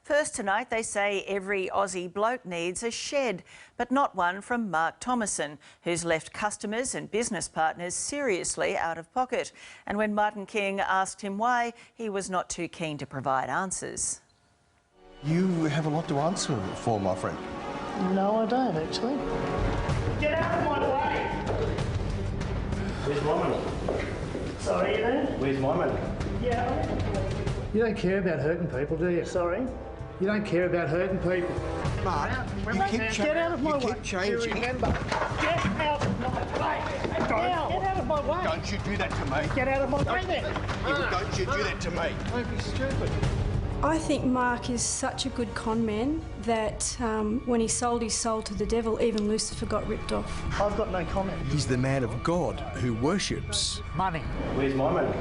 First tonight, they say every Aussie bloke needs a shed, but not one from Mark Thomason, who's left customers and business partners seriously out of pocket. And when Martin King asked him why, he was not too keen to provide answers. You have a lot to answer for, my friend. No, I don't, actually. Get out of my way! Where's my money? Sorry, you there? Where's my money? Yeah. You don't care about hurting people, do you? Sorry? You don't care about hurting people. Mark, Get out of my way. You keep changing. Remember, get out of my way. Now. Get out of my way. Don't you do that to me. Get out of my way then. Don't you do that to me. Don't be stupid. I think Mark is such a good con man that when he sold his soul to the devil, even Lucifer got ripped off. I've got no comment. He's the man of God who worships Money. Where's my money?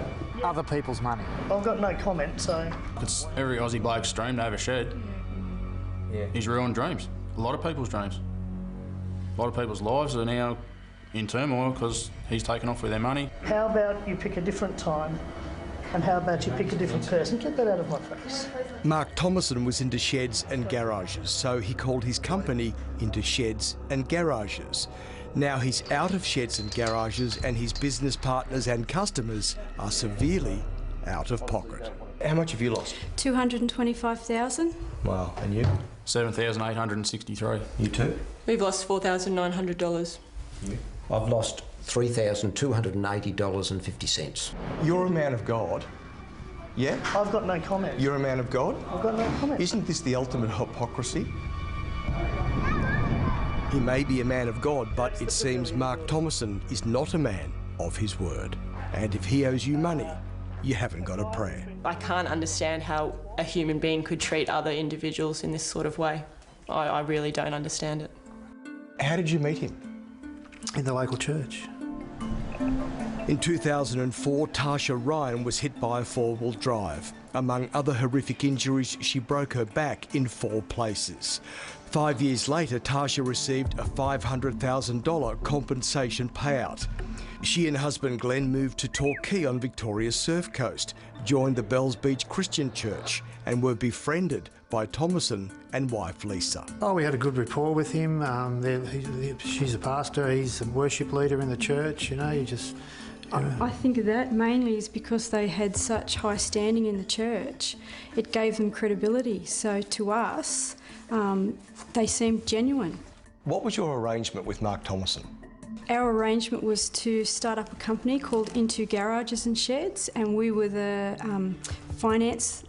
Other people's money. I've got no comment, so... It's every Aussie bloke's dream to have a shed. Yeah. He's ruined dreams. A lot of people's dreams. A lot of people's lives are now in turmoil because he's taken off with their money. How about you pick a different time? And how about you pick a different person? Get that out of my face. Mark Thomason was into sheds and garages, so he called his company Into Sheds and Garages. Now he's out of sheds and garages, and his business partners and customers are severely out of pocket. How much have you lost? $225,000. Wow, and you? $7,863. You too? We've lost $4,900. You? I've lost $3,280.50. You're a man of God. Yeah? I've got no comment. You're a man of God? I've got no comment. Isn't this the ultimate hypocrisy? He may be a man of God, but it seems Mark Thomason is not a man of his word. And if he owes you money, you haven't got a prayer. I can't understand how a human being could treat other individuals in this sort of way. I really don't understand it. How did you meet him? In the local church. In 2004, Tasha Ryan was hit by a four-wheel drive. Among other horrific injuries, she broke her back in 4 places. 5 years later, Tasha received a $500,000 compensation payout. She and husband Glenn moved to Torquay on Victoria's surf coast, joined the Bells Beach Christian Church, and were befriended by Thomason and wife Lisa. Oh, we had a good rapport with him. She's a pastor, he's a worship leader in the church, you know, you just... I think of that mainly is because they had such high standing in the church. It gave them credibility. So to us, they seemed genuine. What was your arrangement with Mark Thomason? Our arrangement was to start up a company called Into Garages and Sheds, and we were the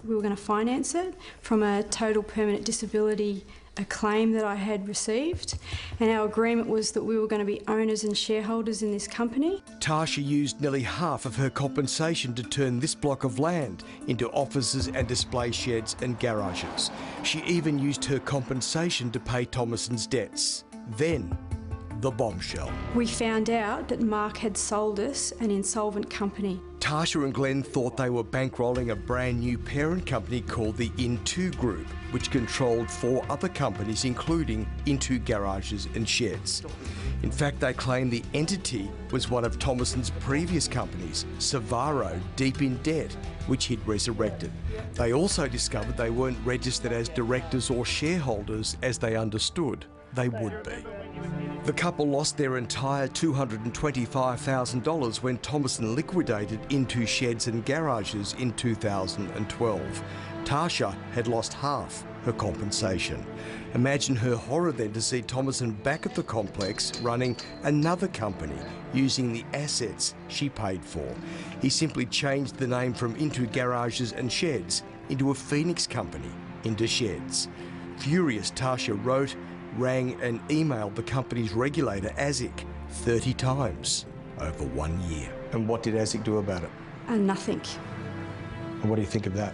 we were going to finance it from a total permanent disability claim that I had received, and our agreement was that we were going to be owners and shareholders in this company. Tasha used nearly half of her compensation to turn this block of land into offices and display sheds and garages. She even used her compensation to pay Thomason's debts. Then, the bombshell. We found out that Mark had sold us an insolvent company. Tasha and Glenn thought they were bankrolling a brand new parent company called the Into Group, which controlled 4 other companies, including Into Garages and Sheds. In fact, they claimed the entity was one of Thomason's previous companies, Savaro, deep in debt, which he'd resurrected. They also discovered they weren't registered as directors or shareholders as they understood they would be. The couple lost their entire $225,000 when Thomason liquidated Into Sheds and Garages in 2012. Tasha had lost half her compensation. Imagine her horror then to see Thomason back at the complex running another company using the assets she paid for. He simply changed the name from Into Garages and Sheds into a Phoenix company, Into Sheds. Furious, Tasha wrote, rang and emailed the company's regulator, ASIC, 30 times over 1 year. And what did ASIC do about it? Nothing. And what do you think of that?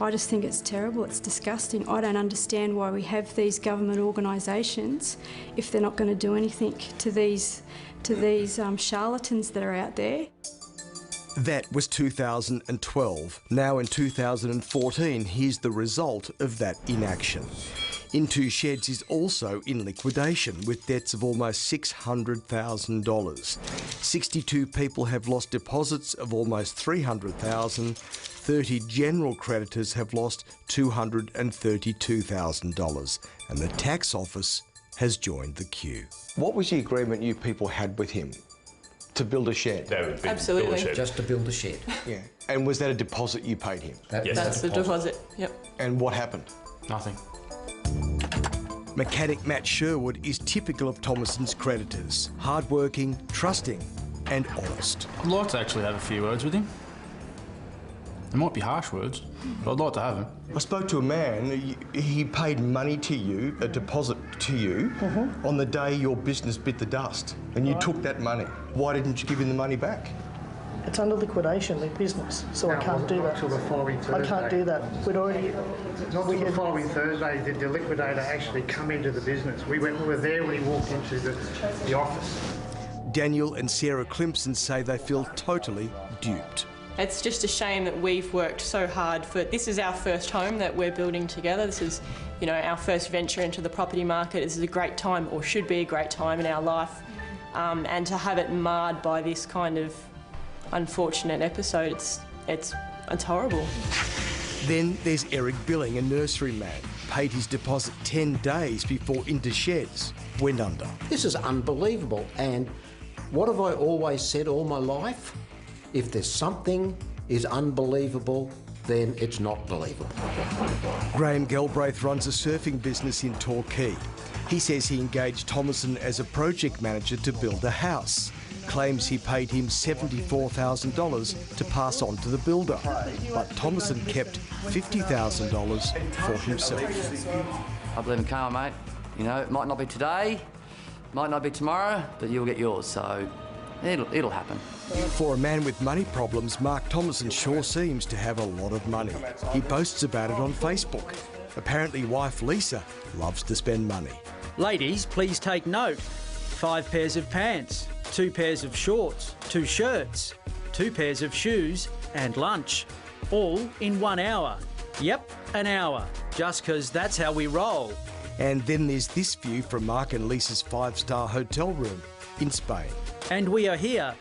I just think it's terrible, it's disgusting. I don't understand why we have these government organisations if they're not going to do anything to these charlatans that are out there. That was 2012. Now in 2014, here's the result of that inaction. Into Sheds is also in liquidation with debts of almost $600,000. 62 people have lost deposits of almost $300,000. 30 general creditors have lost $232,000. And the tax office has joined the queue. What was the agreement you people had with him? To build a shed? Absolutely. Build a shed. Just to build a shed. Yeah. And was that a deposit you paid him? Yes. That's the deposit, yep. And what happened? Nothing. Mechanic Matt Sherwood is typical of Thomason's creditors. Hard-working, trusting and honest. I'd like to actually have a few words with him. They might be harsh words, but I'd like to have them. I spoke to a man, he paid money to you, a deposit to you, on the day your business bit the dust, and you took that money. Why didn't you give him the money back? It's under liquidation, the business, so I can't do that. Till the following Thursday. I can't do that. We'd already... Not till the following Thursday did the liquidator actually come into the business. We were there when he walked into the office. Daniel and Sarah Clemson say they feel totally duped. It's just a shame that we've worked so hard for... This is our first home that we're building together. This is, you know, our first venture into the property market. This is a great time, or should be a great time in our life. And to have it marred by this kind of unfortunate episode, it's horrible. Then there's Eric Billing, a nursery man. Paid his deposit 10 days before Into Sheds went under. This is unbelievable. And what have I always said all my life? If there's something is unbelievable, then it's not believable. Graham Galbraith runs a surfing business in Torquay. He says he engaged Thomason as a project manager to build a house. Claims he paid him $74,000 to pass on to the builder. But Thomason kept $50,000 for himself. I believe in karma, mate. You know, it might not be today, might not be tomorrow, but you'll get yours, so it'll happen. For a man with money problems, Mark Thomason sure seems to have a lot of money. He boasts about it on Facebook. Apparently, wife Lisa loves to spend money. Ladies, please take note. 5 pairs of pants, 2 pairs of shorts, 2 shirts, 2 pairs of shoes and lunch. All in 1 hour. Yep, an hour. Just 'cause that's how we roll. And then there's this view from Mark and Lisa's 5-star hotel room in Spain. And we are here.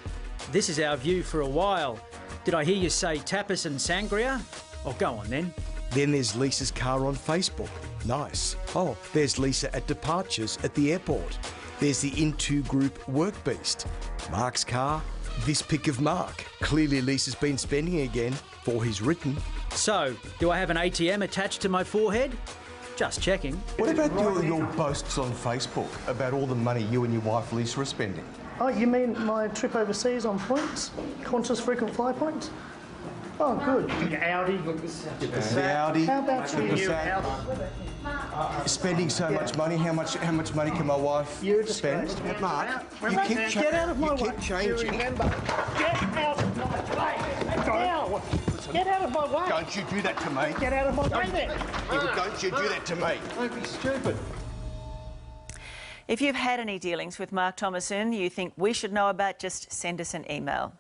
This is our view for a while. Did I hear you say tapas and sangria? Oh, go on then. Then there's Lisa's car on Facebook. Nice. Oh, there's Lisa at departures at the airport. There's the Into Group work beast. Mark's car, this pic of Mark. Clearly Lisa's been spending again for his written. So, do I have an ATM attached to my forehead? Just checking. What about your boasts on Facebook about all the money you and your wife Lisa are spending? Oh, you mean my trip overseas on points? Conscious frequent flyer points? Oh, good. The Audi. The Audi. How about you? Spending so much money. How much money can my wife spend? Mark, you keep Get out of my way. changing. Remember, get out of my way. Now. Get out of my way. Don't you do that to me. Get out of my way then. Don't you do that to me. Don't be stupid. If you've had any dealings with Mark Thomason you think we should know about, just send us an email.